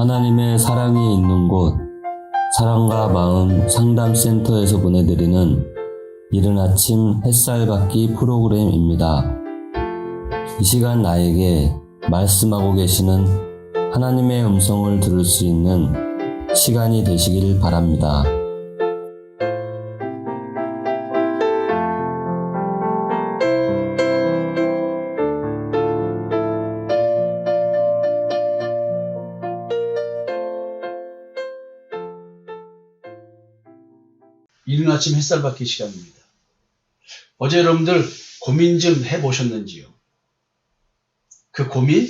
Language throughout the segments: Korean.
하나님의 사랑이 있는 곳, 사랑과 마음 상담센터에서 보내드리는 이른 아침 햇살 받기 프로그램입니다. 이 시간 나에게 말씀하고 계시는 하나님의 음성을 들을 수 있는 시간이 되시길 바랍니다. 이른 아침 햇살 받기 시간입니다. 어제 여러분들 고민 좀 해보셨는지요? 그 고민,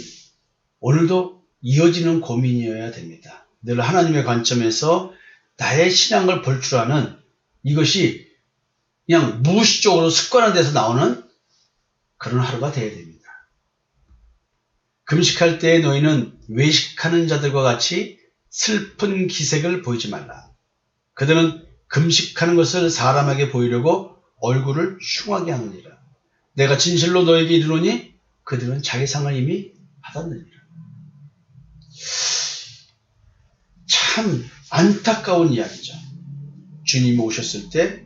오늘도 이어지는 고민이어야 됩니다. 늘 하나님의 관점에서 나의 신앙을 볼 줄 아는, 이것이 그냥 무의식적으로 습관화돼서 나오는 그런 하루가 되어야 됩니다. 금식할 때에 너희는 외식하는 자들과 같이 슬픈 기색을 보이지 말라. 그들은 금식하는 것을 사람에게 보이려고 얼굴을 흉하게 하느니라. 내가 진실로 너에게 이르노니 그들은 자기 상을 이미 받았느니라. 참 안타까운 이야기죠. 주님이 오셨을 때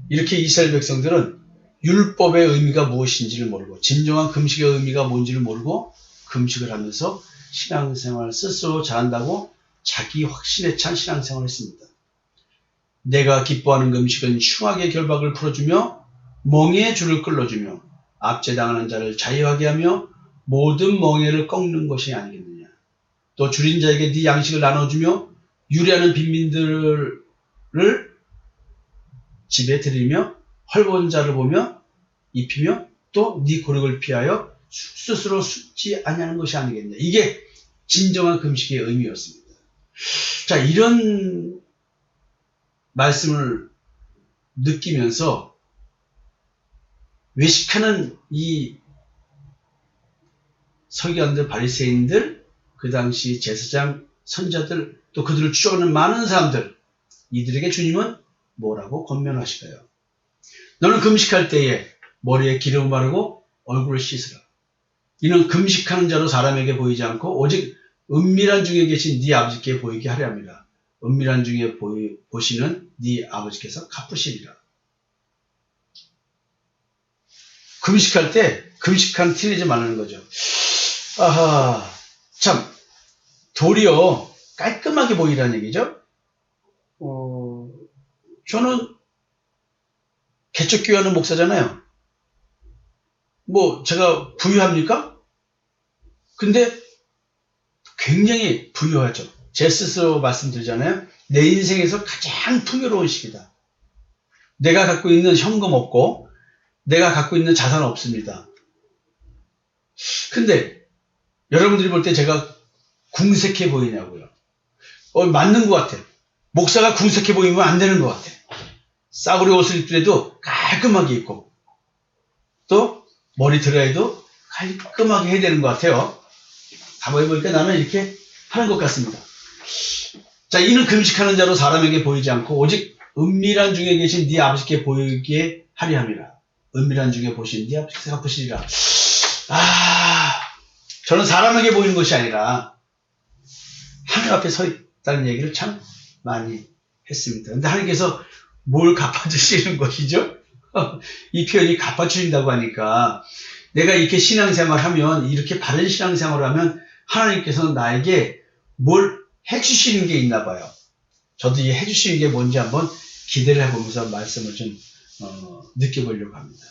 이렇게 이스라엘 백성들은 율법의 의미가 무엇인지를 모르고, 진정한 금식의 의미가 뭔지를 모르고 금식을 하면서 신앙생활을 스스로 잘한다고 자기 확신에 찬 신앙생활을 했습니다. 내가 기뻐하는 금식은 흉악의 결박을 풀어주며 멍에의 줄을 끌어주며 압제당하는 자를 자유하게 하며 모든 멍에를 꺾는 것이 아니겠느냐. 또 줄인 자에게 네 양식을 나눠주며 유리하는 빈민들을 집에 들이며 헐벗은 자를 보며 입히며 또 네 고력을 피하여 스스로 숨지 아니하는 것이 아니겠느냐. 이게 진정한 금식의 의미였습니다. 자, 이런 말씀을 느끼면서 외식하는 이 서기관들, 바리새인들, 그 당시 제사장, 선자들, 또 그들을 추종하는 많은 사람들, 이들에게 주님은 뭐라고 권면하실까요? 너는 금식할 때에 머리에 기름을 바르고 얼굴을 씻으라. 이는 금식하는 자로 사람에게 보이지 않고 오직 은밀한 중에 계신 네 아버지께 보이게 하려 합니다. 은밀한 중에 보시는 네 아버지께서 갚으시리라. 금식할 때 금식한 티 내지 말라는 거죠. 아하, 참 도리어 깔끔하게 보이라는 얘기죠. 저는 개척교회 하는 목사잖아요. 뭐 제가 부유합니까? 근데 굉장히 부유하죠. 제 스스로 말씀드리잖아요. 내 인생에서 가장 풍요로운 시기다. 내가 갖고 있는 현금 없고 내가 갖고 있는 자산 없습니다. 근데 여러분들이 볼 때 제가 궁색해 보이냐고요. 맞는 것 같아. 목사가 궁색해 보이면 안 되는 것 같아. 싸구려 옷을 입더라도 깔끔하게 입고 또 머리 드라이도 깔끔하게 해야 되는 것 같아요. 가만히 보니까 나는 이렇게 하는 것 같습니다. 자, 이는 금식하는 자로 사람에게 보이지 않고 오직 은밀한 중에 계신 네 아버지께 보이게 하려 함이라. 은밀한 중에 보신 네 아버지께서 갚으시리라. 저는 사람에게 보이는 것이 아니라 하나님 앞에 서 있다는 얘기를 참 많이 했습니다. 근데 하나님께서 뭘 갚아주시는 것이죠? 이 표현이 갚아주신다고 하니까 내가 이렇게 신앙생활을 하면, 이렇게 바른 신앙생활을 하면 하나님께서는 나에게 뭘 해주시는 게 있나 봐요. 저도 이 해주시는 게 뭔지 한번 기대를 해보면서 말씀을 좀 느껴보려고 합니다.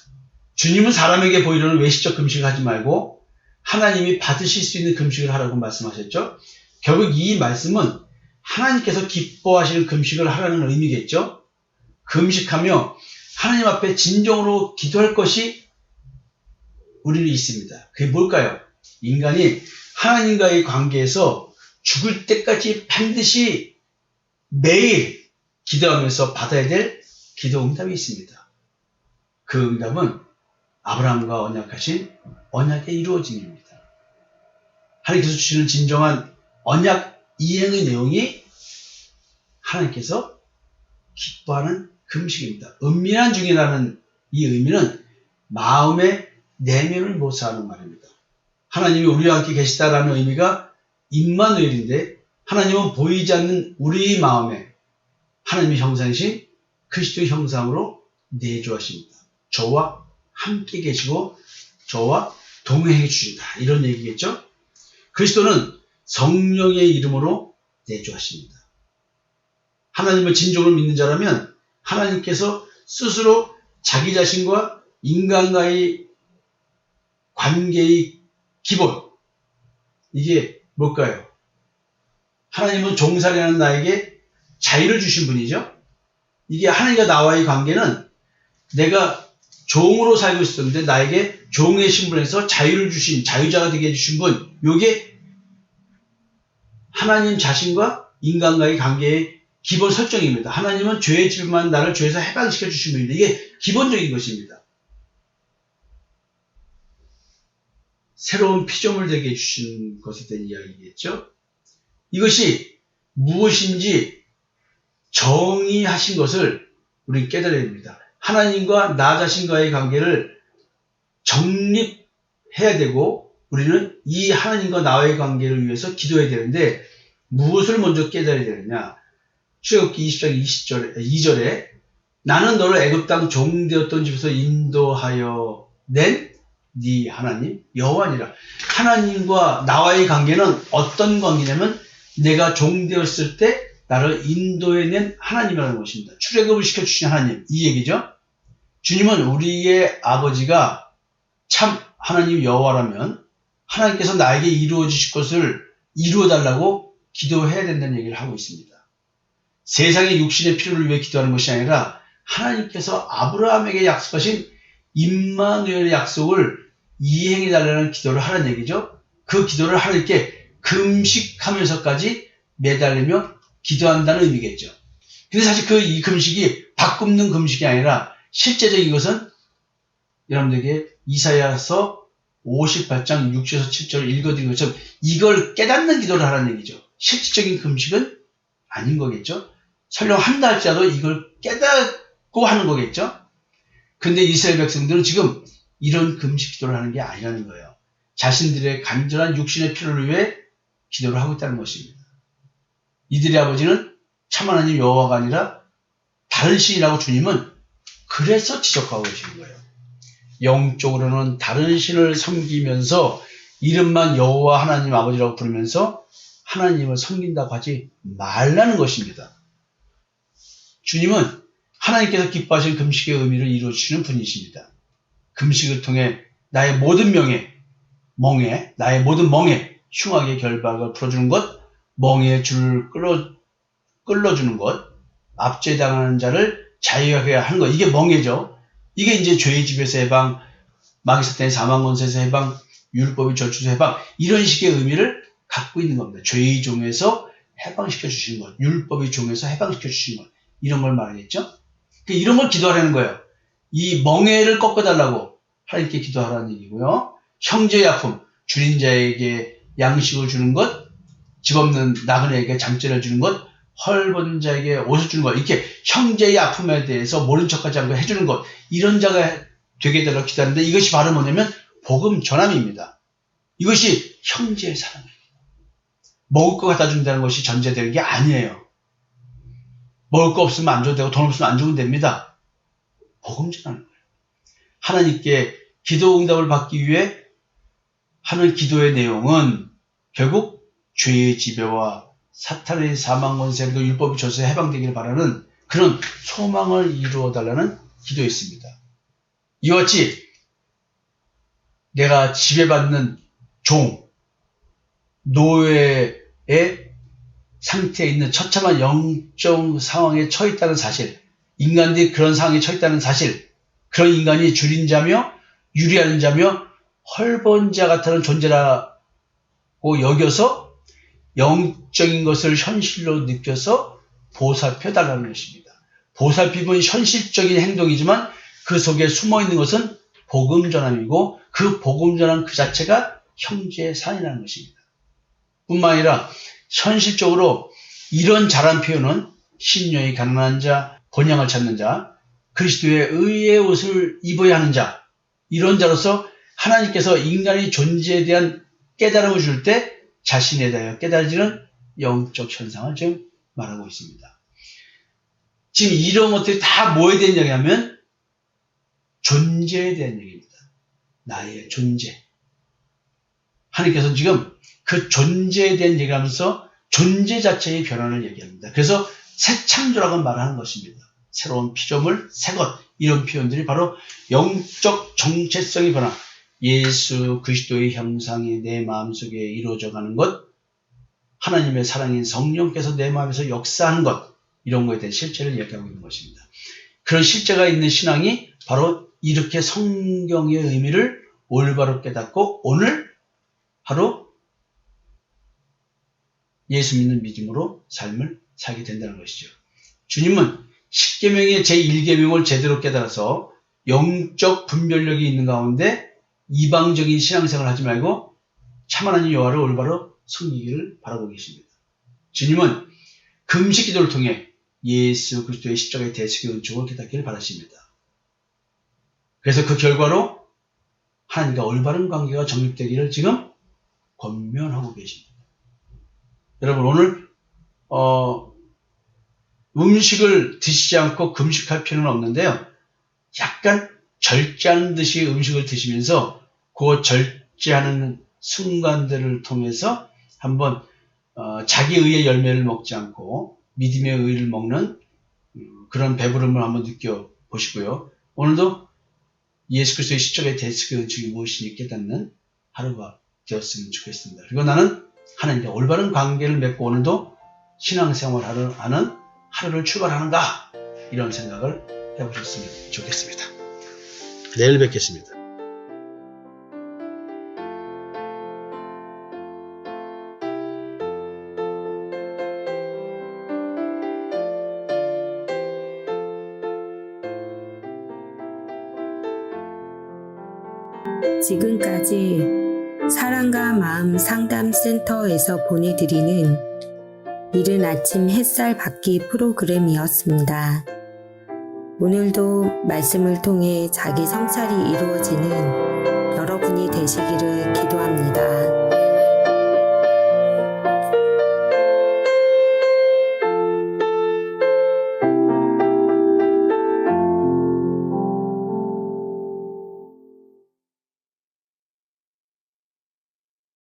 주님은 사람에게 보이려는 외식적 금식을 하지 말고 하나님이 받으실 수 있는 금식을 하라고 말씀하셨죠. 결국 이 말씀은 하나님께서 기뻐하시는 금식을 하라는 의미겠죠. 금식하며 하나님 앞에 진정으로 기도할 것이 우리는 있습니다. 그게 뭘까요? 인간이 하나님과의 관계에서 죽을 때까지 반드시 매일 기도하면서 받아야 될 기도 응답이 있습니다. 그 응답은 아브라함과 언약하신 언약의 이루어짐입니다. 하나님께서 주시는 진정한 언약 이행의 내용이 하나님께서 기뻐하는 금식입니다. 은밀한 중이라는 이 의미는 마음의 내면을 모사하는 말입니다. 하나님이 우리와 함께 계시다라는 의미가 임마누엘인데 하나님은 보이지 않는 우리 마음에 하나님의 형상이신 그리스도의 형상으로 내주하십니다. 저와 함께 계시고 저와 동행해 주신다. 이런 얘기겠죠? 그리스도는 성령의 이름으로 내주하십니다. 하나님을 진정으로 믿는 자라면 하나님께서 스스로 자기 자신과 인간과의 관계의 기본, 이게 뭘까요? 하나님은 종살이하는 나에게 자유를 주신 분이죠. 이게 하나님과 나와의 관계는 내가 종으로 살고 있었는데 나에게 종의 신분에서 자유를 주신, 자유자가 되게 해주신 분, 이게 하나님 자신과 인간과의 관계의 기본 설정입니다. 하나님은 죄의 질만 나를 죄에서 해방시켜 주신 분입니다. 이게 기본적인 것입니다. 새로운 피조물 되게 해주신 것에 대한 이야기겠죠. 이것이 무엇인지 정의하신 것을 우리는 깨달아야 됩니다. 하나님과 나 자신과의 관계를 정립해야 되고 우리는 이 하나님과 나와의 관계를 위해서 기도해야 되는데 무엇을 먼저 깨달아야 되느냐. 출애굽기 20장 2절에 나는 너를 애굽 땅 종되었던 집에서 인도하여 낸 네 하나님 여호와니라. 하나님과 나와의 관계는 어떤 관계냐면 내가 종되었을 때 나를 인도해낸 하나님이라는 것입니다. 출애굽을 시켜주신 하나님, 이 얘기죠. 주님은 우리의 아버지가 참 하나님 여호와라면 하나님께서 나에게 이루어 주실 것을 이루어달라고 기도해야 된다는 얘기를 하고 있습니다. 세상의 육신의 필요를 위해 기도하는 것이 아니라 하나님께서 아브라함에게 약속하신 임마누엘의 약속을 이행해달라는 기도를 하라는 얘기죠. 그 기도를 하나님께 금식하면서까지 매달리며 기도한다는 의미겠죠. 근데 사실 이 금식이 밥 굶는 금식이 아니라 실제적인 것은 여러분들에게 이사야서 58장 6절에서 7절을 읽어드린 것처럼 이걸 깨닫는 기도를 하라는 얘기죠. 실질적인 금식은 아닌 거겠죠. 설령 한다 할지라도 이걸 깨닫고 하는 거겠죠. 근데 이스라엘 백성들은 지금 이런 금식 기도를 하는 게 아니라는 거예요. 자신들의 간절한 육신의 필요를 위해 기도를 하고 있다는 것입니다. 이들의 아버지는 참 하나님 여호와가 아니라 다른 신이라고 주님은 그래서 지적하고 계시는 거예요. 영적으로는 다른 신을 섬기면서 이름만 여호와 하나님 아버지라고 부르면서 하나님을 섬긴다고 하지 말라는 것입니다. 주님은 하나님께서 기뻐하신 금식의 의미를 이루어주시는 분이십니다. 금식을 통해 나의 모든 나의 모든 멍에 흉악의 결박을 풀어주는 것, 멍에의 줄을 끌어주는 것, 압제당하는 자를 자유하게 하는 것, 이게 멍에죠. 이게 이제 죄의 집에서 해방, 마귀사탄의 사망권세에서 해방, 율법의 저주에서 해방, 이런 식의 의미를 갖고 있는 겁니다. 죄의 종에서 해방시켜 주시는 것, 율법의 종에서 해방시켜 주시는 것, 이런 걸 말하겠죠. 이런 걸 기도하라는 거예요. 이 멍에를 꺾어달라고 하나님께 기도하라는 얘기고요. 형제의 아픔, 줄인 자에게 양식을 주는 것, 집 없는 나그네에게 잠자리를 주는 것, 헐벗은 자에게 옷을 주는 것, 이렇게 형제의 아픔에 대해서 모른 척하지 않고 해주는 것, 이런 자가 되게 해달라고 기도하는데 이것이 바로 뭐냐면 복음 전함입니다. 이것이 형제의 사랑입니다. 먹을 거 갖다 준다는 것이 전제되는 게 아니에요. 먹을 거 없으면 안 줘도 되고 돈 없으면 안 주면 됩니다. 복음 전하는 거예요. 하나님께 기도 응답을 받기 위해 하는 기도의 내용은 결국 죄의 지배와 사탄의 사망 권세로 율법의 저주에서 해방되기를 바라는 그런 소망을 이루어 달라는 기도였습니다. 이와 같이 내가 지배받는 종, 노예의 상태에 있는 처참한 영적 상황에 처해 있다는 사실, 인간들이 그런 상황에 처해 있다는 사실, 그런 인간이 줄인 자며 유리하는 자며 헐벗은 자 같다는 존재라고 여겨서 영적인 것을 현실로 느껴서 보살펴달라는 것입니다. 보살핌은 현실적인 행동이지만 그 속에 숨어있는 것은 복음 전함이고 그 복음 전함 그 자체가 형제의 사랑이라는 것입니다. 뿐만 아니라 현실적으로 이런 잘한 표현은 신령이 가난한 자, 본향을 찾는 자, 그리스도의 의의 옷을 입어야 하는 자, 이런 자로서 하나님께서 인간의 존재에 대한 깨달음을 줄 때 자신에 대하여 깨달아지는 영적 현상을 지금 말하고 있습니다. 지금 이런 것들이 다 뭐에 대한 얘기냐면 존재에 대한 얘기입니다. 나의 존재. 하나님께서 지금 그 존재에 대한 얘기를 하면서 존재 자체의 변화를 얘기합니다. 그래서 새 창조라고 말하는 것입니다. 새로운 피조물, 새것, 이런 표현들이 바로 영적 정체성의 변화, 예수 그리스도의 형상이 내 마음속에 이루어져가는 것, 하나님의 사랑인 성령께서 내 마음에서 역사하는 것, 이런 것에 대한 실체를 얘기하고 있는 것입니다. 그런 실제가 있는 신앙이 바로 이렇게 성경의 의미를 올바로 깨닫고 오늘 바로 예수 믿는 믿음으로 삶을 살게 된다는 것이죠. 주님은 십계명의 제1계명을 제대로 깨달아서 영적 분별력이 있는 가운데 이방적인 신앙생활을 하지 말고 참 하나님 여호와를 올바로 섬기기를 바라고 계십니다. 주님은 금식 기도를 통해 예수 그리스도의 십자가의 대속의 은총을 깨닫기를 바라십니다. 그래서 그 결과로 하나님과 올바른 관계가 정립되기를 지금 권면하고 계십니다. 여러분 오늘 음식을 드시지 않고 금식할 필요는 없는데요. 약간 절제하는 듯이 음식을 드시면서 그 절제하는 순간들을 통해서 한번 자기 의의 열매를 먹지 않고 믿음의 의를 먹는 그런 배부름을 한번 느껴보시고요. 오늘도 예수 그리스도의 십자가의 대속의 은총이 무엇인지 깨닫는 하루가 되었으면 좋겠습니다. 그리고 나는 하나님과 올바른 관계를 맺고 오늘도 신앙생활을 하는 하루를 출발하는가, 이런 생각을 해보셨으면 좋겠습니다. 내일 뵙겠습니다. 지금까지 사랑과 마음 상담센터에서 보내드리는 이른 아침 햇살 받기 프로그램이었습니다. 오늘도 말씀을 통해 자기 성찰이 이루어지는 여러분이 되시기를 기도합니다.